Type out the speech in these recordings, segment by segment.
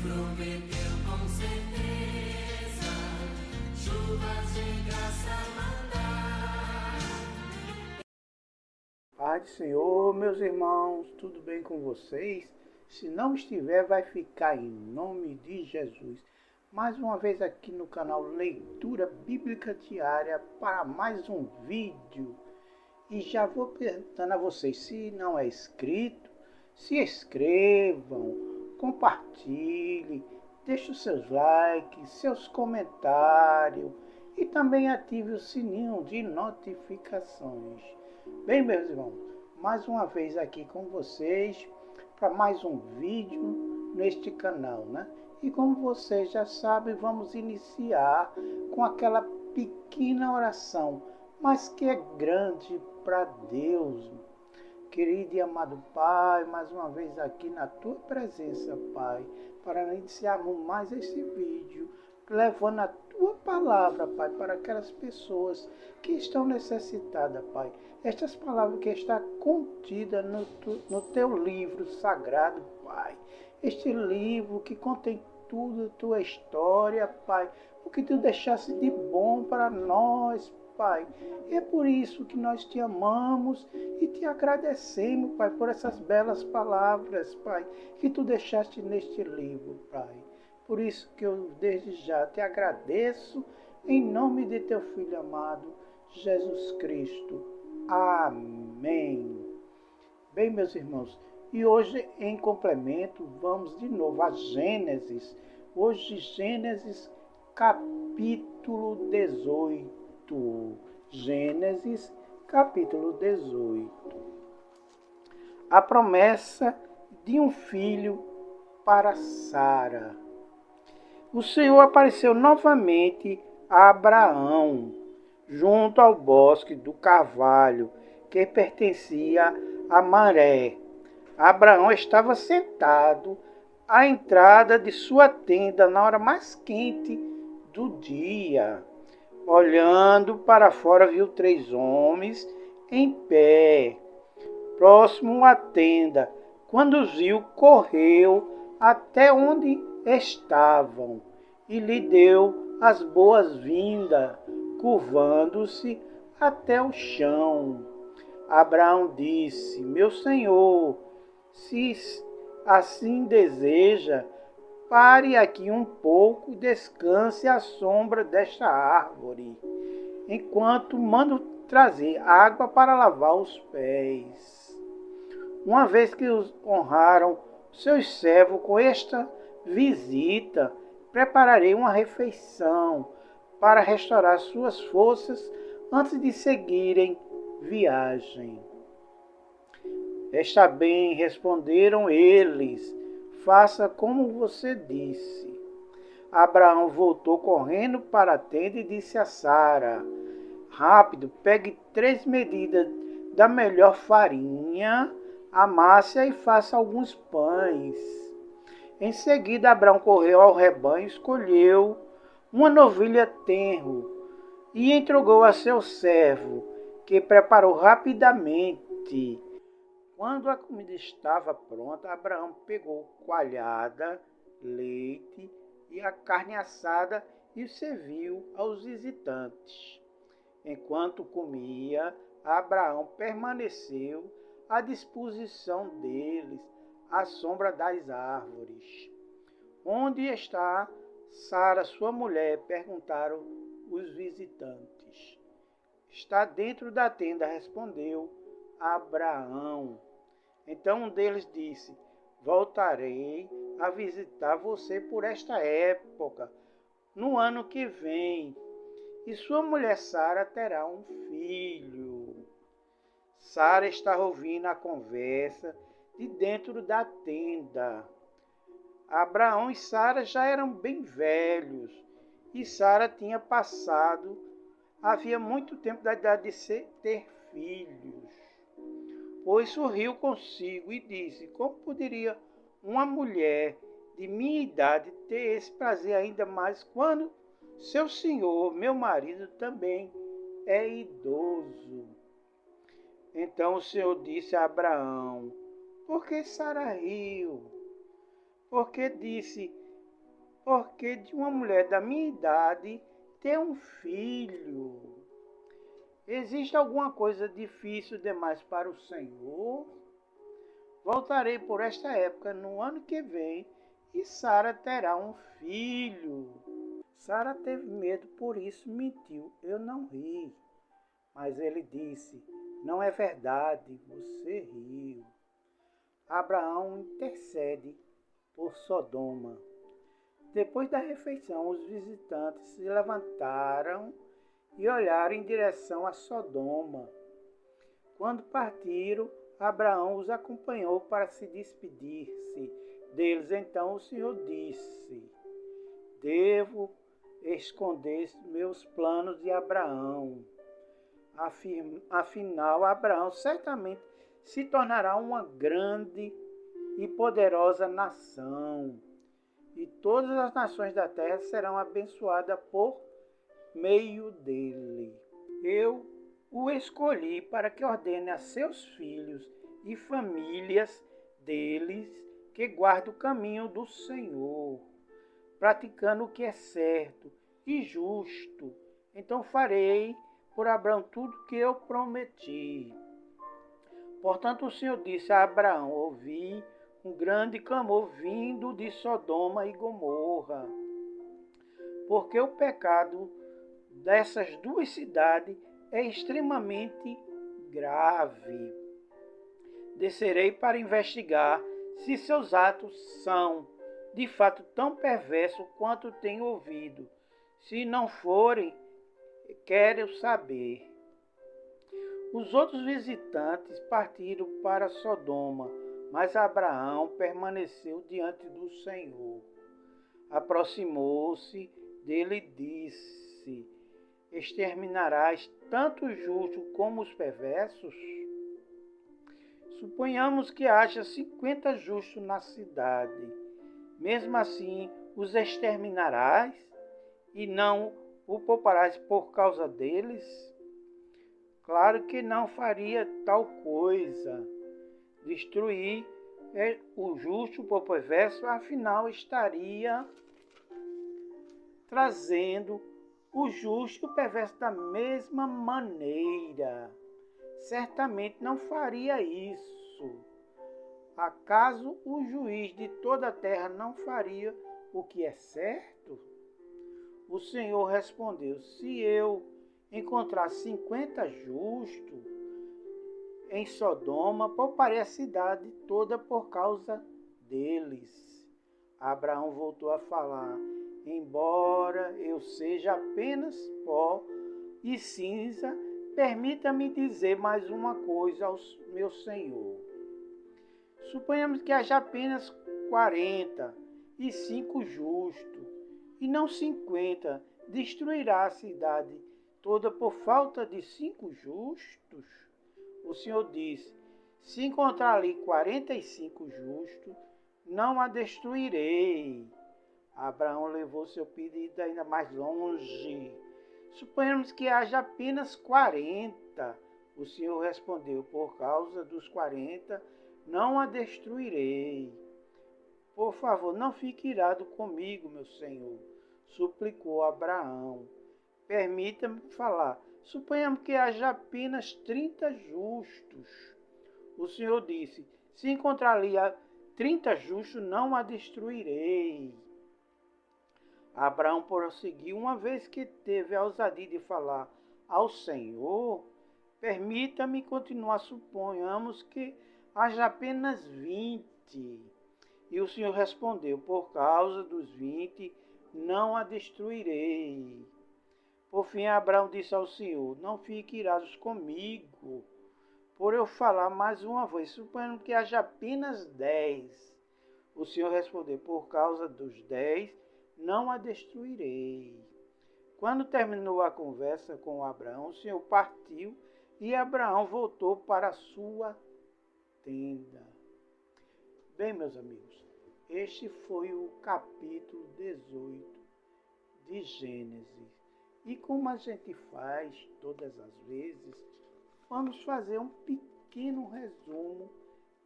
prometeu com certeza, chuvas de graça mandar. Pai do Senhor, meus irmãos, tudo bem com vocês? Se não estiver, vai ficar em nome de Jesus. Mais uma vez aqui no canal Leitura Bíblica Diária para mais um vídeo. E já vou perguntando a vocês, se não é inscrito, se inscrevam, compartilhem, deixe os seus likes, seus comentários e também ative o sininho de notificações. Bem, meus irmãos, mais uma vez aqui com vocês para mais um vídeo neste canal, né? E como vocês já sabem, vamos iniciar com aquela pequena oração, mas que é grande para Deus. Querido e amado Pai, mais uma vez aqui na Tua presença, Pai, para iniciarmos mais esse vídeo, levando a Tua palavra, Pai, para aquelas pessoas que estão necessitadas, Pai. Estas palavras que estão contidas no Teu livro sagrado, Pai. Este livro que contém tudo, Tua história, Pai, o que Tu deixaste de bom para nós, Pai. E é por isso que nós te amamos e te agradecemos, Pai, por essas belas palavras, Pai, que Tu deixaste neste livro, Pai. Por isso que eu desde já te agradeço em nome de Teu Filho amado, Jesus Cristo. Amém. Bem, meus irmãos, e hoje em complemento vamos de novo a Gênesis. Hoje Gênesis capítulo 18. Gênesis capítulo 18. A promessa de um filho para Sara. O Senhor apareceu novamente a Abraão, junto ao bosque do carvalho, que pertencia a Mamré. Abraão estava sentado à entrada de sua tenda na hora mais quente do dia. Olhando para fora, viu 3 homens em pé, próximo à tenda. Quando os viu, correu até onde estavam e lhe deu as boas-vindas, curvando-se até o chão. Abraão disse: Meu senhor, se assim deseja, pare aqui um pouco e descanse à sombra desta árvore, enquanto mando trazer água para lavar os pés. Uma vez que os honraram seus servos com esta visita, prepararei uma refeição para restaurar suas forças antes de seguirem viagem. Está bem, responderam eles. Faça como você disse. Abraão voltou correndo para a tenda e disse a Sara: Rápido, pegue 3 medidas da melhor farinha, amasse-a e faça alguns pães. Em seguida, Abraão correu ao rebanho, escolheu uma novilha tenro e entregou a seu servo, que preparou rapidamente. Quando a comida estava pronta, Abraão pegou coalhada, leite e a carne assada e serviu aos visitantes. Enquanto comia, Abraão permaneceu à disposição deles, à sombra das árvores. Onde está Sara, sua mulher? Perguntaram os visitantes. Está dentro da tenda, respondeu Abraão. Então um deles disse: Voltarei a visitar você por esta época, no ano que vem, e sua mulher Sara terá um filho. Sara estava ouvindo a conversa de dentro da tenda. Abraão e Sara já eram bem velhos, e Sara tinha passado, havia muito tempo da idade de ter filhos. Pois sorriu consigo e disse: Como poderia uma mulher de minha idade ter esse prazer ainda mais quando seu senhor, meu marido, também é idoso? Então o Senhor disse a Abraão: Por que Sara riu? Porque disse: porque de uma mulher da minha idade ter um filho. Existe alguma coisa difícil demais para o Senhor? Voltarei por esta época no ano que vem e Sara terá um filho. Sara teve medo, por isso mentiu. Eu não ri. Mas ele disse: não é verdade, você riu. Abraão intercede por Sodoma. Depois da refeição, os visitantes se levantaram e olharam em direção a Sodoma. Quando partiram, Abraão os acompanhou para se despedir-se deles. Então o Senhor disse: devo esconder meus planos de Abraão. Afinal, Abraão certamente se tornará uma grande e poderosa nação, e todas as nações da terra serão abençoadas por meio dele. Eu o escolhi para que ordene a seus filhos e famílias deles que guardem o caminho do Senhor, praticando o que é certo e justo. Então farei por Abraão tudo o que eu prometi. Portanto, o Senhor disse a Abraão: ouvi um grande clamor vindo de Sodoma e Gomorra, porque o pecado dessas duas cidades é extremamente grave. Descerei para investigar se seus atos são de fato tão perversos quanto tenho ouvido. Se não forem, quero saber. Os outros visitantes partiram para Sodoma, mas Abraão permaneceu diante do Senhor. Aproximou-se dele e disse: exterminarás tanto os justos como os perversos? Suponhamos que haja 50 justos na cidade. Mesmo assim, os exterminarás e não o pouparás por causa deles? Claro que não faria tal coisa. Destruir o justo por perverso, afinal estaria trazendo o justo e o perverso da mesma maneira. Certamente não faria isso. Acaso o juiz de toda a terra não faria o que é certo? O Senhor respondeu: se eu encontrar 50 justos em Sodoma, pouparei a cidade toda por causa deles. Abraão voltou a falar: embora eu seja apenas pó e cinza, permita-me dizer mais uma coisa ao meu Senhor. Suponhamos que haja apenas 45 justos, e não 50. Destruirá a cidade toda por falta de 5 justos? O Senhor disse: se encontrar ali 45 justos, não a destruirei. Abraão levou seu pedido ainda mais longe. Suponhamos que haja apenas 40. O Senhor respondeu: por causa dos 40, não a destruirei. Por favor, não fique irado comigo, meu Senhor, suplicou Abraão. Permita-me falar. Suponhamos que haja apenas 30 justos. O Senhor disse: se encontrar ali 30 justos, não a destruirei. Abraão prosseguiu: uma vez que teve a ousadia de falar ao Senhor, permita-me continuar. Suponhamos que haja apenas 20. E o Senhor respondeu: por causa dos 20, não a destruirei. Por fim, Abraão disse ao Senhor: não fique irados comigo, por eu falar mais uma vez. Suponhamos que haja apenas 10. O Senhor respondeu: por causa dos 10, não a destruirei. Quando terminou a conversa com Abraão, o Senhor partiu e Abraão voltou para a sua tenda. Bem, meus amigos, este foi o capítulo 18 de Gênesis. E como a gente faz todas as vezes, vamos fazer um pequeno resumo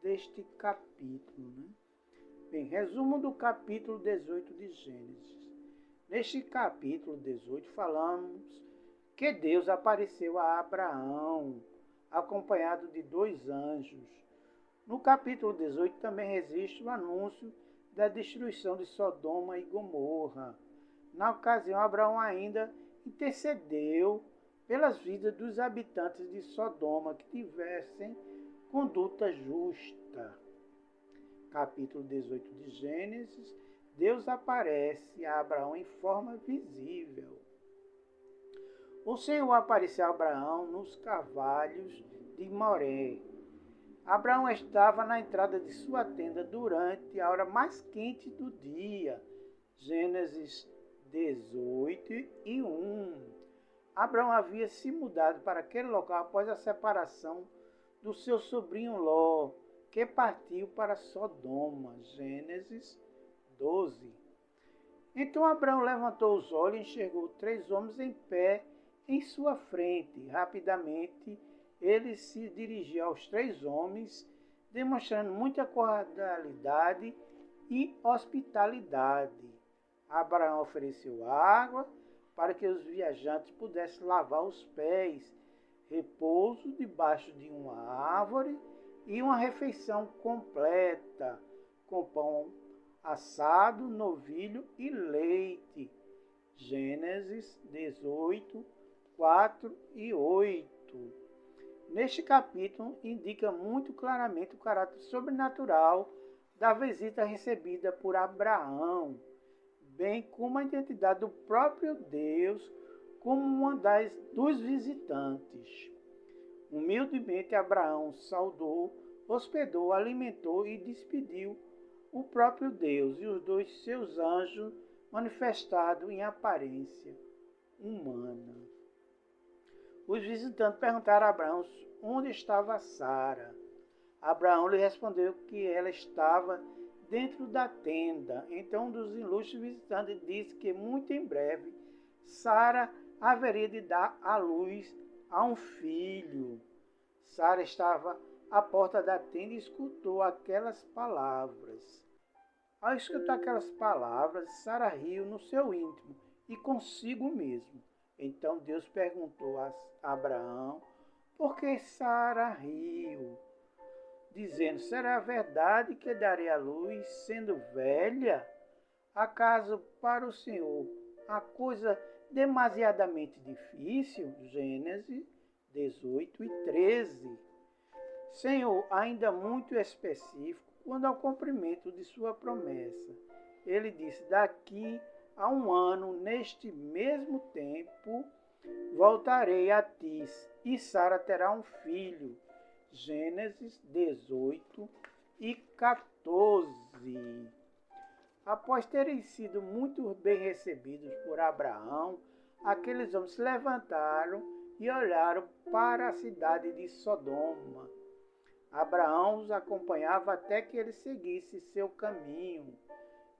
deste capítulo, né? Bem, resumo do capítulo 18 de Gênesis. Neste capítulo 18 falamos que Deus apareceu a Abraão, acompanhado de 2 anjos. No capítulo 18 também existe o anúncio da destruição de Sodoma e Gomorra. Na ocasião, Abraão ainda intercedeu pelas vidas dos habitantes de Sodoma que tivessem conduta justa. Capítulo 18 de Gênesis, Deus aparece a Abraão em forma visível. O Senhor apareceu a Abraão nos carvalhos de Moré. Abraão estava na entrada de sua tenda durante a hora mais quente do dia. Gênesis 18:1. Abraão havia se mudado para aquele local após a separação do seu sobrinho Ló, que partiu para Sodoma. Gênesis 12. Então Abraão levantou os olhos e enxergou 3 homens em pé em sua frente. Rapidamente ele se dirigiu aos 3 homens, demonstrando muita cordialidade e hospitalidade. Abraão ofereceu água para que os viajantes pudessem lavar os pés, repouso debaixo de uma árvore e uma refeição completa, com pão assado, novilho e leite. Gênesis 18, 4 e 8. Neste capítulo indica muito claramente o caráter sobrenatural da visita recebida por Abraão, bem como a identidade do próprio Deus como uma dos visitantes. Humildemente Abraão saudou, hospedou, alimentou e despediu o próprio Deus e os 2 seus anjos manifestados em aparência humana. Os visitantes perguntaram a Abraão onde estava Sara. Abraão lhe respondeu que ela estava dentro da tenda. Então um dos ilustres visitantes disse que muito em breve Sara haveria de dar à luz a um filho. Sara estava à porta da tenda e escutou aquelas palavras. Ao escutar aquelas palavras, Sara riu no seu íntimo e consigo mesmo. Então Deus perguntou a Abraão por que Sara riu, dizendo: será verdade que darei à luz sendo velha? Acaso para o Senhor a coisa demasiadamente difícil? Gênesis 18:13. Senhor, ainda muito específico quando ao cumprimento de sua promessa. Ele disse: daqui a 1 ano, neste mesmo tempo, voltarei a ti, e Sara terá um filho. Gênesis 18:14. Após terem sido muito bem recebidos por Abraão, aqueles homens se levantaram e olharam para a cidade de Sodoma. Abraão os acompanhava até que ele seguisse seu caminho.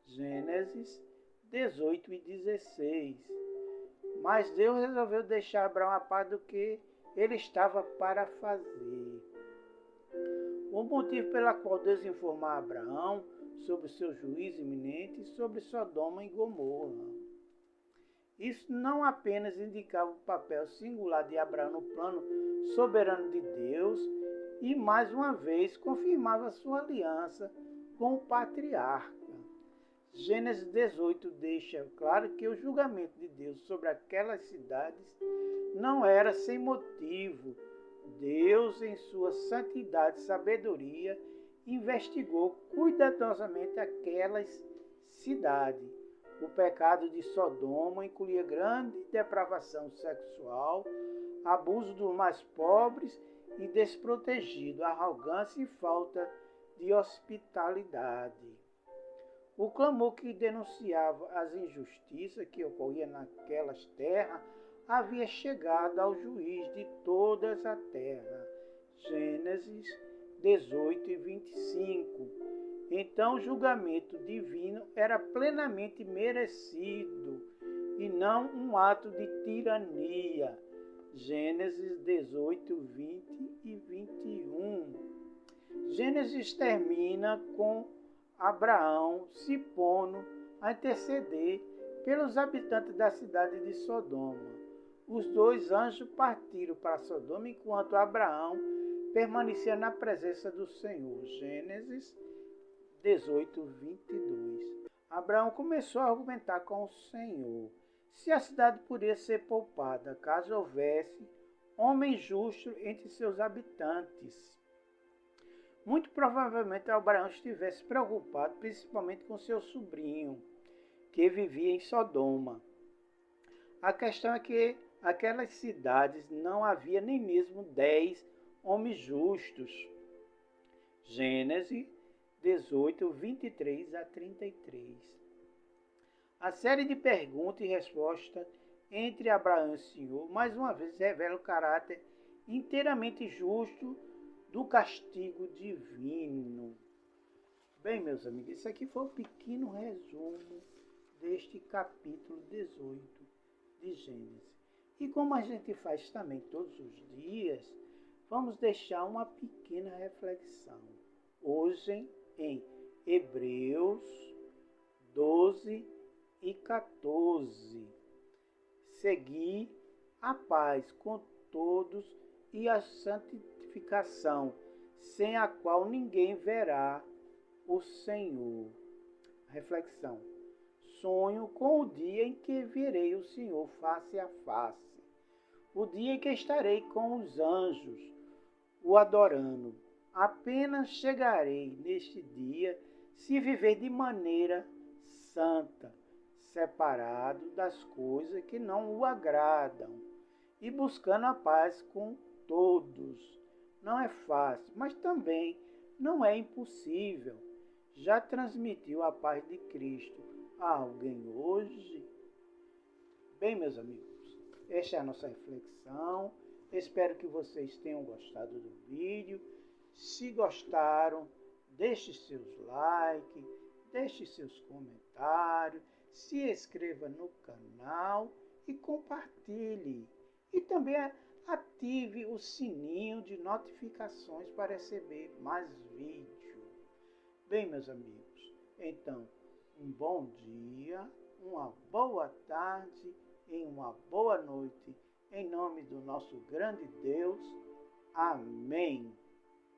Gênesis 18:16. Mas Deus resolveu deixar Abraão a par do que ele estava para fazer. O motivo pelo qual Deus informou a Abraão sobre o seu juízo iminente sobre Sodoma e Gomorra. Isso não apenas indicava o papel singular de Abraão no plano soberano de Deus, e mais uma vez confirmava sua aliança com o patriarca. Gênesis 18 deixa claro que o julgamento de Deus sobre aquelas cidades não era sem motivo. Deus, em sua santidade e sabedoria, investigou cuidadosamente aquelas cidades. O pecado de Sodoma incluía grande depravação sexual, abuso dos mais pobres e desprotegidos, arrogância e falta de hospitalidade. O clamor que denunciava as injustiças que ocorriam naquelas terras havia chegado ao juiz de todas a terra. Gênesis 18:25. Então o julgamento divino era plenamente merecido e não um ato de tirania. Gênesis 18:20 e 21. Gênesis termina com Abraão se pondo a interceder pelos habitantes da cidade de Sodoma. Os dois anjos partiram para Sodoma enquanto Abraão permanecia na presença do Senhor. Gênesis 18, 22. Abraão começou a argumentar com o Senhor se a cidade poderia ser poupada caso houvesse homem justo entre seus habitantes. Muito provavelmente Abraão estivesse preocupado principalmente com seu sobrinho, que vivia em Sodoma. A questão é que aquelas cidades não havia nem mesmo 10 homens justos. Gênesis 18, 23 a 33. A série de perguntas e respostas entre Abraão e o Senhor, mais uma vez, revela o caráter inteiramente justo do castigo divino. Bem, meus amigos, isso aqui foi um pequeno resumo deste capítulo 18 de Gênesis. E como a gente faz também todos os dias, vamos deixar uma pequena reflexão. Hoje, em Hebreus 12 e 14. Segui a paz com todos e a santificação, sem a qual ninguém verá o Senhor. Reflexão. Sonho com o dia em que verei o Senhor face a face. O dia em que estarei com os anjos, o adorando. Apenas chegarei neste dia se viver de maneira santa, separado das coisas que não o agradam e buscando a paz com todos. Não é fácil, mas também não é impossível. Já transmitiu a paz de Cristo a alguém hoje? Bem, meus amigos, esta é a nossa reflexão. Espero que vocês tenham gostado do vídeo. Se gostaram, deixe seus likes, deixe seus comentários, se inscreva no canal e compartilhe. E também ative o sininho de notificações para receber mais vídeos. Bem, meus amigos, então, um bom dia, uma boa tarde e uma boa noite, em nome do nosso grande Deus. Amém.